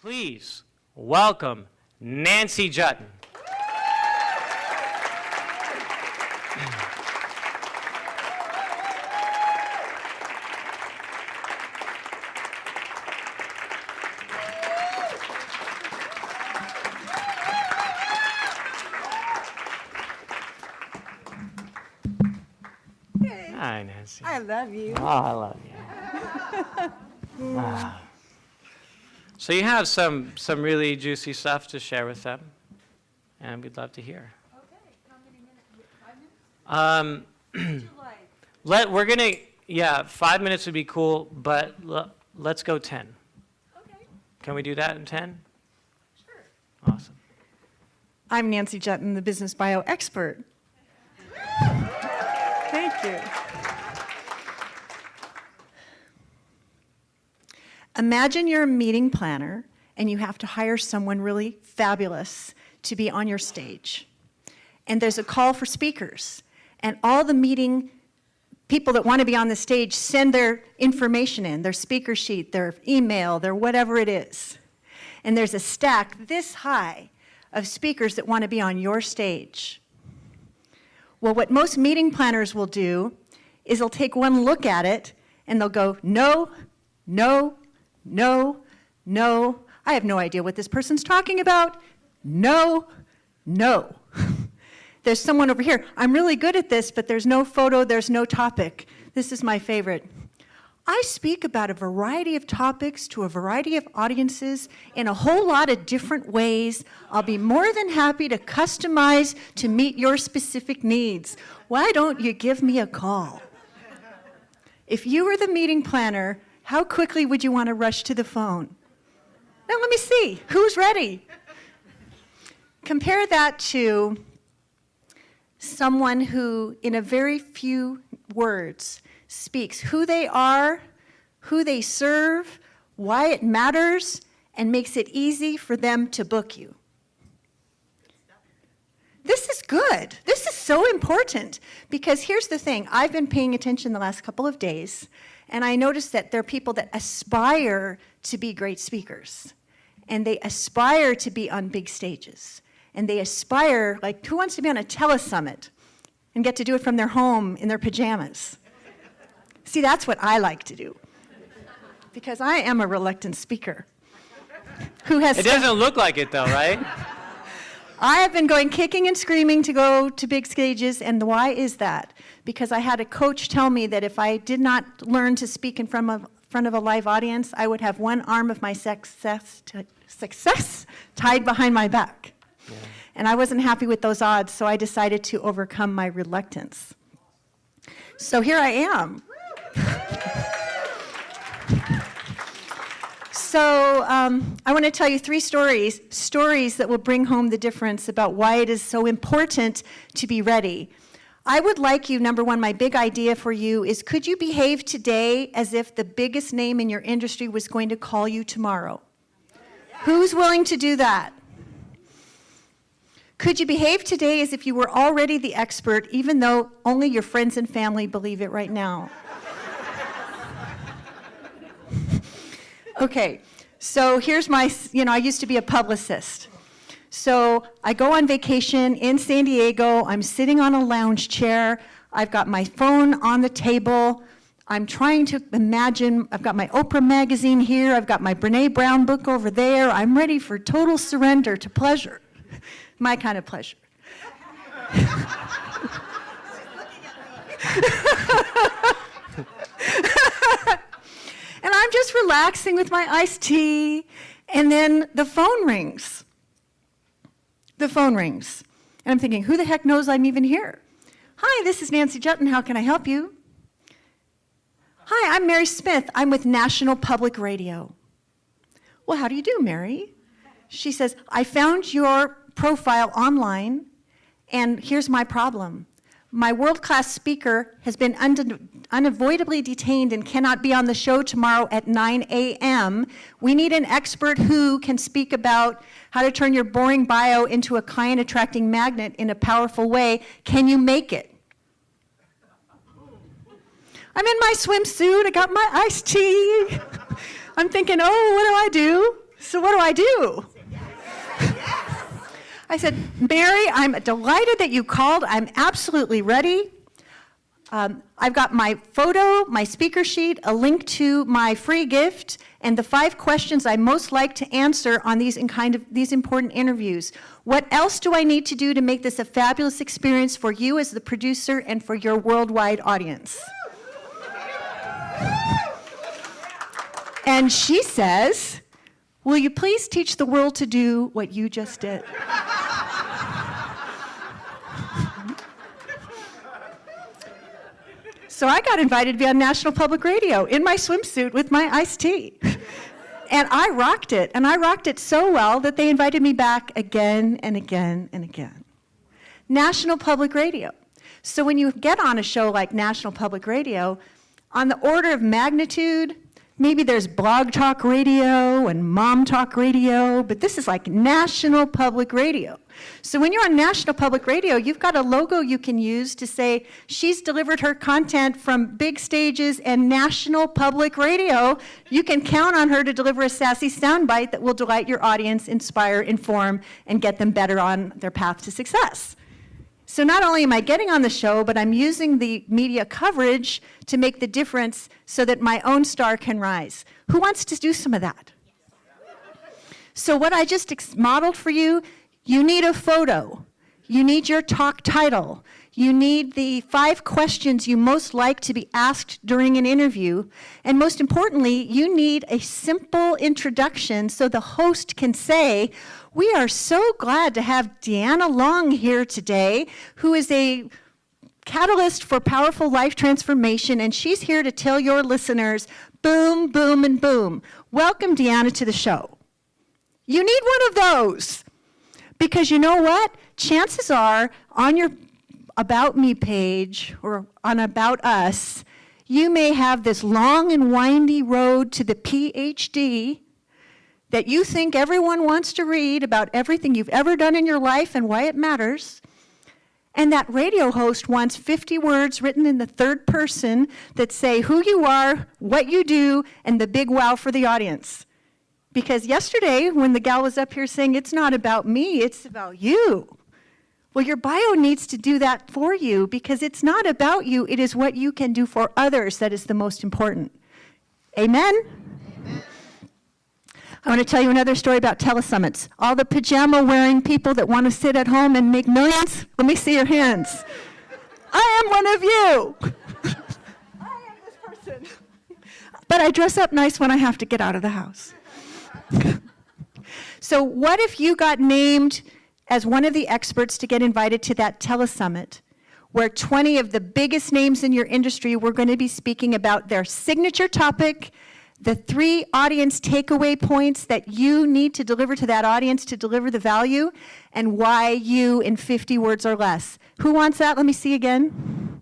Please welcome Nancy Juetten. Hi, Nancy. I love you. Oh, I love you. So you have some really juicy stuff to share with them, and we'd love to hear. Okay, how many minutes? 5 minutes? Would you like? We're gonna, 5 minutes would be cool, but let's go 10. Okay, Can we do that in 10? sure. Awesome. I'm Nancy Juetten, the business bio expert. Thank you. Imagine you're a meeting planner and you have to hire someone really fabulous to be on your stage. And there's a call for speakers. And all the meeting people that want to be on the stage send their information in, their speaker sheet, their email, their whatever it is. And there's a stack this high of speakers that want to be on your stage. Well, what most meeting planners will do is they'll take one look at it and they'll go, no, no, no, no, I have no idea what this person's talking about. No, no. There's someone over here, I'm really good at this, but there's no photo, there's no topic. This is my favorite. I speak about a variety of topics to a variety of audiences in a whole lot of different ways. I'll be more than happy to customize to meet your specific needs. Why don't you give me a call? If you were the meeting planner, how quickly would you want to rush to the phone? Now let me see, who's ready? Compare that to someone who, in a very few words, speaks who they are, who they serve, why it matters, and makes it easy for them to book you. This is good. This is so important because here's the thing. I've been paying attention the last couple of days, and I noticed that there are people that aspire to be great speakers, and they aspire to be on big stages, and they aspire, like, who wants to be on a Telesummit and get to do it from their home in their pajamas? See, that's what I like to do because I am a reluctant speaker who has. It doesn't look like it though, right? I have been going kicking and screaming to go to big stages, and why is that? Because I had a coach tell me that if I did not learn to speak in front of a live audience, I would have one arm of my success tied behind my back. Yeah. And I wasn't happy with those odds, so I decided to overcome my reluctance. So here I am. So I want to tell you 3 stories that will bring home the difference about why it is so important to be ready. I would like you, number one, my big idea for you is, could you behave today as if the biggest name in your industry was going to call you tomorrow? Who's willing to do that? Could you behave today as if you were already the expert, even though only your friends and family believe it right now? Okay, so here's my, I used to be a publicist. So I go on vacation in San Diego, I'm sitting on a lounge chair, I've got my phone on the table, I'm trying to imagine, I've got my Oprah magazine here, I've got my Brene Brown book over there, I'm ready for total surrender to pleasure. My kind of pleasure. And I'm just relaxing with my iced tea, and then the phone rings. The phone rings. And I'm thinking, who the heck knows I'm even here? Hi, this is Nancy Juetten. How can I help you? Hi, I'm Mary Smith. I'm with National Public Radio. Well, how do you do, Mary? She says, I found your profile online, and here's my problem. My world-class speaker has been unavoidably detained and cannot be on the show tomorrow at 9 a.m. We need an expert who can speak about how to turn your boring bio into a client-attracting magnet in a powerful way. Can you make it? I'm in my swimsuit. I got my iced tea. I'm thinking, oh, what do I do? So what do? I said, Mary, I'm delighted that you called. I'm absolutely ready. I've got my photo, my speaker sheet, a link to my free gift, and the 5 questions I most like to answer on these important interviews. What else do I need to do to make this a fabulous experience for you as the producer and for your worldwide audience? And she says, will you please teach the world to do what you just did? So I got invited to be on National Public Radio in my swimsuit with my iced tea. And I rocked it, and I rocked it so well that they invited me back again and again and again. National Public Radio. So when you get on a show like National Public Radio, on the order of magnitude, maybe there's Blog Talk Radio and Mom Talk Radio, but this is like National Public Radio. So when you're on National Public Radio, you've got a logo you can use to say, she's delivered her content from big stages and National Public Radio. You can count on her to deliver a sassy soundbite that will delight your audience, inspire, inform, and get them better on their path to success. So not only am I getting on the show, but I'm using the media coverage to make the difference so that my own star can rise. Who wants to do some of that? So what I just modeled for you, you need a photo. You need your talk title. You need the 5 questions you most like to be asked during an interview. And most importantly, you need a simple introduction so the host can say, we are so glad to have Deanna Long here today, who is a catalyst for powerful life transformation, and she's here to tell your listeners, boom, boom, and boom. Welcome, Deanna, to the show. You need one of those. Because you know what? Chances are, on your About Me page, or on About Us, you may have this long and windy road to the PhD that you think everyone wants to read about everything you've ever done in your life and why it matters. And that radio host wants 50 words written in the third person that say who you are, what you do, and the big wow for the audience. Because yesterday, when the gal was up here saying, it's not about me, it's about you. Well, your bio needs to do that for you because it's not about you, it is what you can do for others that is the most important. Amen? Amen. I want to tell you another story about telesummits. All the pajama-wearing people that want to sit at home and make millions, let me see your hands. I am one of you. I am this person. But I dress up nice when I have to get out of the house. So what if you got named as one of the experts to get invited to that Telesummit, where 20 of the biggest names in your industry were going to be speaking about their signature topic, the 3 audience takeaway points that you need to deliver to that audience to deliver the value, and why you in 50 words or less. Who wants that? Let me see again.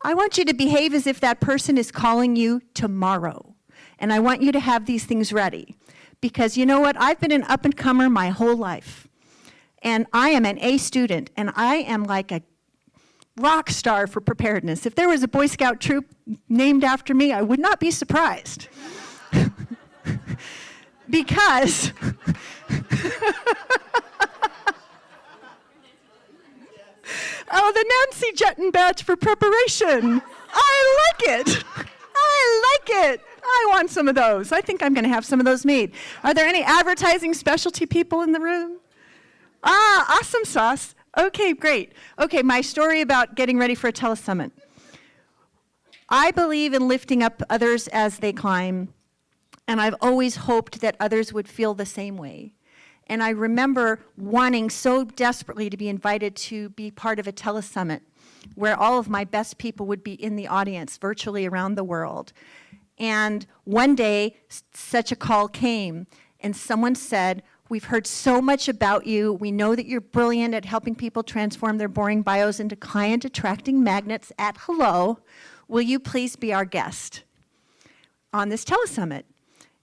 I want you to behave as if that person is calling you tomorrow. And I want you to have these things ready. Because you know what? I've been an up-and-comer my whole life. And I am an A student, and I am like a rock star for preparedness. If there was a Boy Scout troop named after me, I would not be surprised. Because oh, the Nancy Juetten badge for preparation. I like it. I like it. I want some of those. I think I'm going to have some of those made. Are there any advertising specialty people in the room? Ah, awesome sauce. Okay, great. Okay, my story about getting ready for a telesummit. I believe in lifting up others as they climb, and I've always hoped that others would feel the same way. And I remember wanting so desperately to be invited to be part of a telesummit where all of my best people would be in the audience virtually around the world. And one day, such a call came, and someone said, we've heard so much about you. We know that you're brilliant at helping people transform their boring bios into client-attracting magnets at Hello. Will you please be our guest on this telesummit?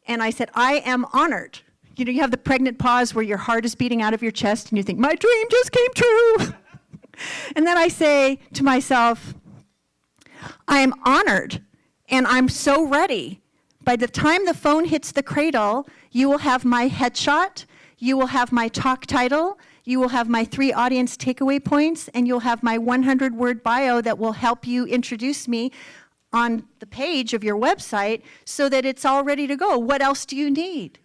And I said, I am honored. You know, you have the pregnant pause where your heart is beating out of your chest, and you think, my dream just came true. And then I say to myself, I am honored, and I'm so ready, by the time the phone hits the cradle, you will have my headshot, you will have my talk title, you will have my 3 audience takeaway points, and you'll have my 100-word bio that will help you introduce me on the page of your website so that it's all ready to go. What else do you need?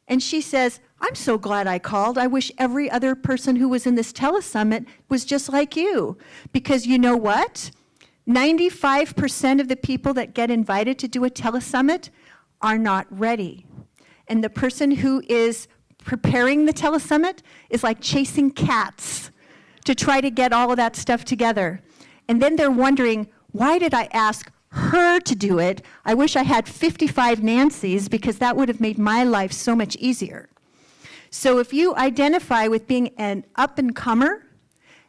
And she says, I'm so glad I called. I wish every other person who was in this Telesummit was just like you. Because you know what? 95% of the people that get invited to do a Telesummit are not ready. And the person who is preparing the Telesummit is like chasing cats to try to get all of that stuff together. And then they're wondering, why did I ask her to do it? I wish I had 55 Nancys because that would have made my life so much easier. So if you identify with being an up-and-comer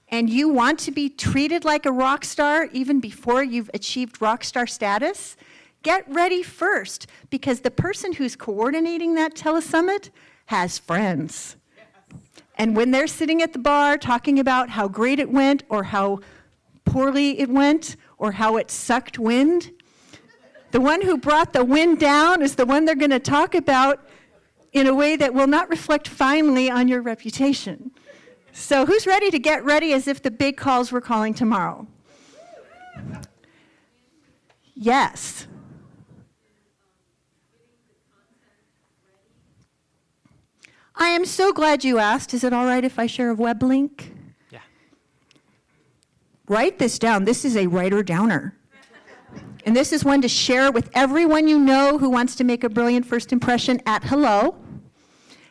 and you want to be treated like a rock star even before you've achieved rock star status, get ready first, because the person who's coordinating that Telesummit has friends. And when they're sitting at the bar talking about how great it went or how poorly it went or how it sucked wind, the one who brought the wind down is the one they're going to talk about in a way that will not reflect finely on your reputation. So who's ready to get ready as if the big calls were calling tomorrow? Yes. I am so glad you asked. Is it all right if I share a web link? Yeah. Write this down. This is a writer-downer. And this is one to share with everyone you know who wants to make a brilliant first impression at hello.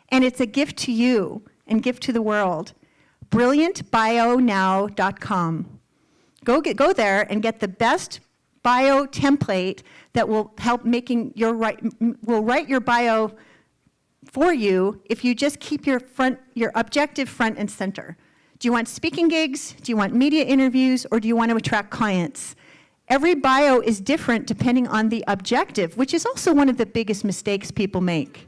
And it's a gift to you and gift to the world. BrilliantBioNow.com. Go there and get the best bio template that will help will write your bio for you if you just keep your objective front and center. Do you want speaking gigs? Do you want media interviews? Or do you want to attract clients? Every bio is different depending on the objective, which is also one of the biggest mistakes people make.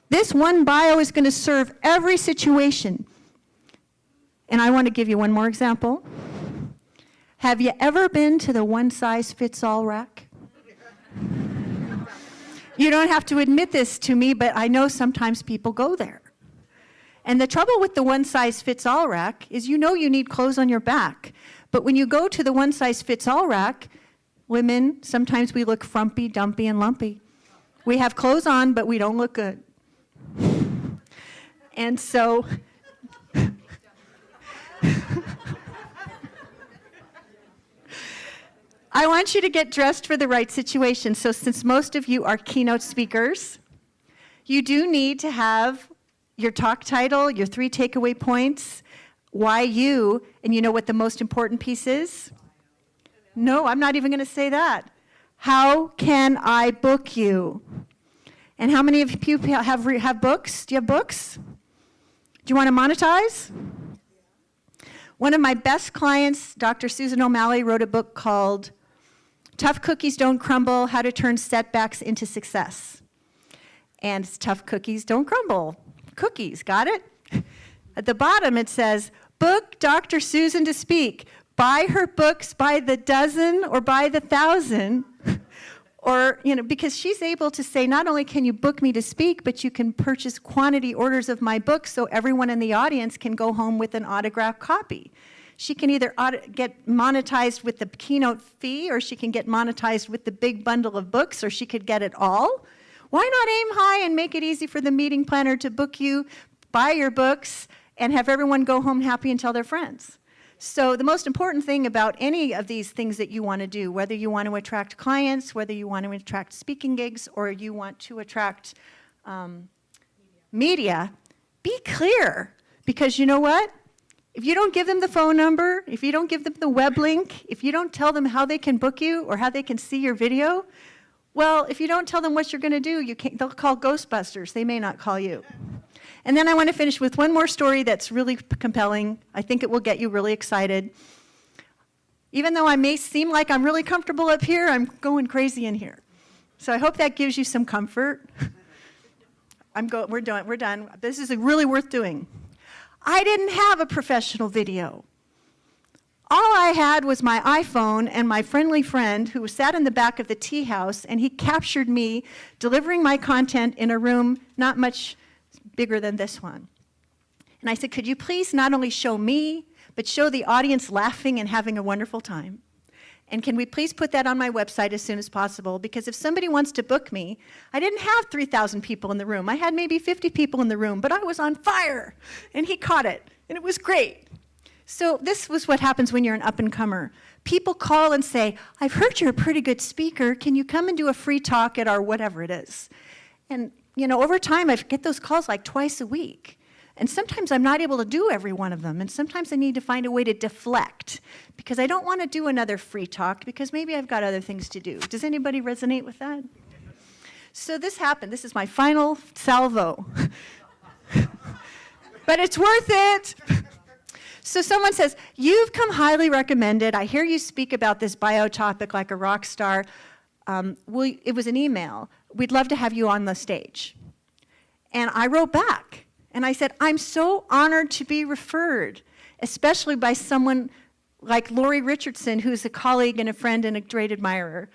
This one bio is going to serve every situation. And I want to give you one more example. Have you ever been to the one-size-fits-all rack? You don't have to admit this to me, but I know sometimes people go there. And the trouble with the one-size-fits-all rack is you know you need clothes on your back. But when you go to the one-size-fits-all rack, women, sometimes we look frumpy, dumpy, and lumpy. We have clothes on, but we don't look good. And so I want you to get dressed for the right situation. So since most of you are keynote speakers, you do need to have your talk title, your 3 takeaway points, why you, and you know what the most important piece is? No, I'm not even going to say that. How can I book you? And how many of you have books? Do you have books? Do you want to monetize? One of my best clients, Dr. Susan O'Malley, wrote a book called Tough Cookies Don't Crumble, How to Turn Setbacks into Success. And it's tough cookies don't crumble. Cookies, got it? At the bottom it says, book Dr. Susan to speak. Buy her books by the dozen or by the thousand. Or, because she's able to say, not only can you book me to speak, but you can purchase quantity orders of my books so everyone in the audience can go home with an autographed copy. She can either get monetized with the keynote fee, or she can get monetized with the big bundle of books, or she could get it all. Why not aim high and make it easy for the meeting planner to book you, buy your books, and have everyone go home happy and tell their friends? So the most important thing about any of these things that you want to do, whether you want to attract clients, whether you want to attract speaking gigs, or you want to attract media, be clear. Because you know what? If you don't give them the phone number, if you don't give them the web link, if you don't tell them how they can book you or how they can see your video, well, if you don't tell them what you're going to do, they'll call Ghostbusters. They may not call you. And then I want to finish with one more story that's really compelling. I think it will get you really excited. Even though I may seem like I'm really comfortable up here, I'm going crazy in here. So I hope that gives you some comfort. We're done. This is really worth doing. I didn't have a professional video. All I had was my iPhone and my friendly friend who sat in the back of the tea house, and he captured me delivering my content in a room not much bigger than this one. And I said, could you please not only show me, but show the audience laughing and having a wonderful time? And can we please put that on my website as soon as possible? Because if somebody wants to book me, I didn't have 3,000 people in the room. I had maybe 50 people in the room, but I was on fire. And he caught it, and it was great. So this was what happens when you're an up-and-comer. People call and say, I've heard you're a pretty good speaker. Can you come and do a free talk at our whatever it is? And, you know, over time, I get those calls like twice a week. And sometimes I'm not able to do every one of them. And sometimes I need to find a way to deflect because I don't want to do another free talk because maybe I've got other things to do. Does anybody resonate with that? So this happened. This is my final salvo. But it's worth it. So someone says, you've come highly recommended. I hear you speak about this bio topic like a rock star. It was an email. We'd love to have you on the stage. And I wrote back, and I said, I'm so honored to be referred, especially by someone like Lori Richardson, who's a colleague and a friend and a great admirer.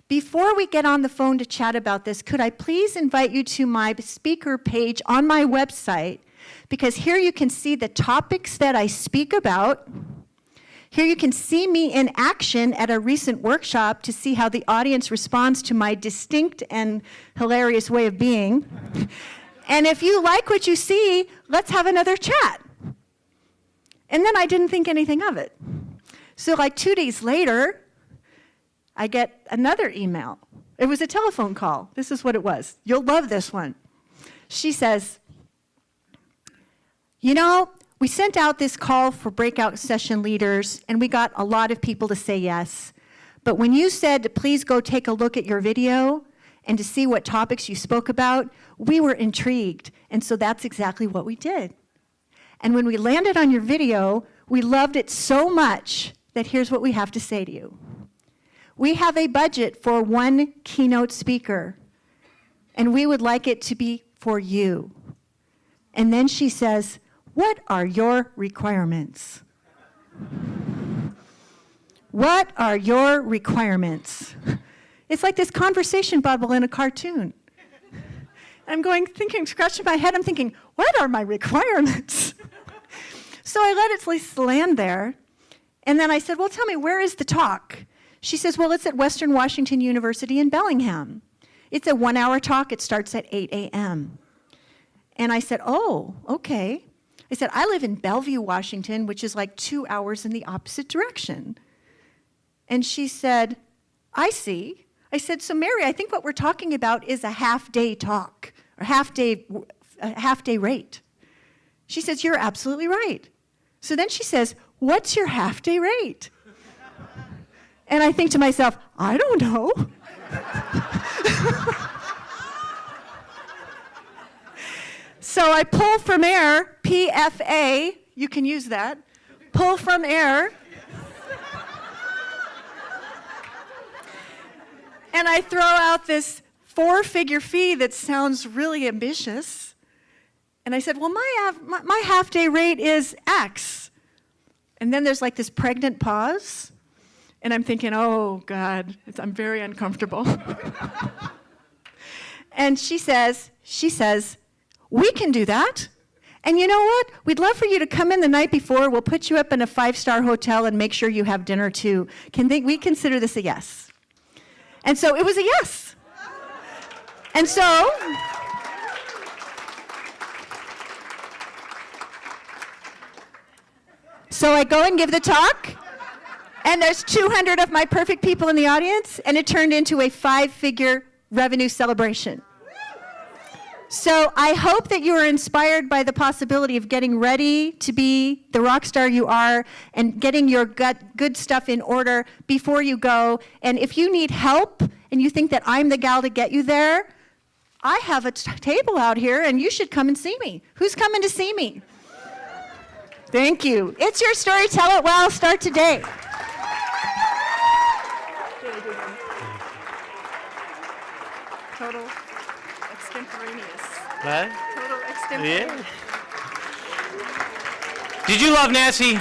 Before we get on the phone to chat about this, could I please invite you to my speaker page on my website? Because here you can see the topics that I speak about. Here you can see me in action at a recent workshop to see how the audience responds to my distinct and hilarious way of being. And if you like what you see, let's have another chat. And then I didn't think anything of it. So like 2 days later, I get another email. It was a telephone call. This is what it was. You'll love this one. She says, you know, we sent out this call for breakout session leaders, and we got a lot of people to say yes. But when you said to please go take a look at your video and to see what topics you spoke about, we were intrigued. And so that's exactly what we did. And when we landed on your video, we loved it so much that here's what we have to say to you. We have a budget for one keynote speaker, and we would like it to be for you. And then she says, what are your requirements? What are your requirements? It's like this conversation bubble in a cartoon. I'm thinking, scratching my head, I'm thinking, what are my requirements? So I let it land there, and then I said, well, tell me, where is the talk? She says, well, it's at Western Washington University in Bellingham. It's a 1-hour talk. It starts at 8 a.m. And I said, oh, okay. I said, I live in Bellevue, Washington, which is like 2 hours in the opposite direction. And she said, I see. I said, so Mary, I think what we're talking about is a half-day talk, or a half-day rate. She says, you're absolutely right. So then she says, what's your half-day rate? And I think to myself, I don't know. So I pull from air, PFA, you can use that, pull from air, and I throw out this 4-figure fee that sounds really ambitious. And I said, well, my half-day rate is X. And then there's like this pregnant pause, and I'm thinking, oh, God, I'm very uncomfortable. And she says, we can do that. And you know what? We'd love for you to come in the night before. We'll put you up in a 5-star hotel and make sure you have dinner too. We consider this a yes? And so it was a yes. And so I go and give the talk, and there's 200 of my perfect people in the audience, and it turned into a 5-figure revenue celebration. So I hope that you are inspired by the possibility of getting ready to be the rock star you are and getting your good stuff in order before you go. And if you need help and you think that I'm the gal to get you there, I have a table out here and you should come and see me. Who's coming to see me? Thank you. It's your story. Tell it well. Start today. Total extemporaneous. What? Total extemporaneous. Yeah. Did you love Nancy?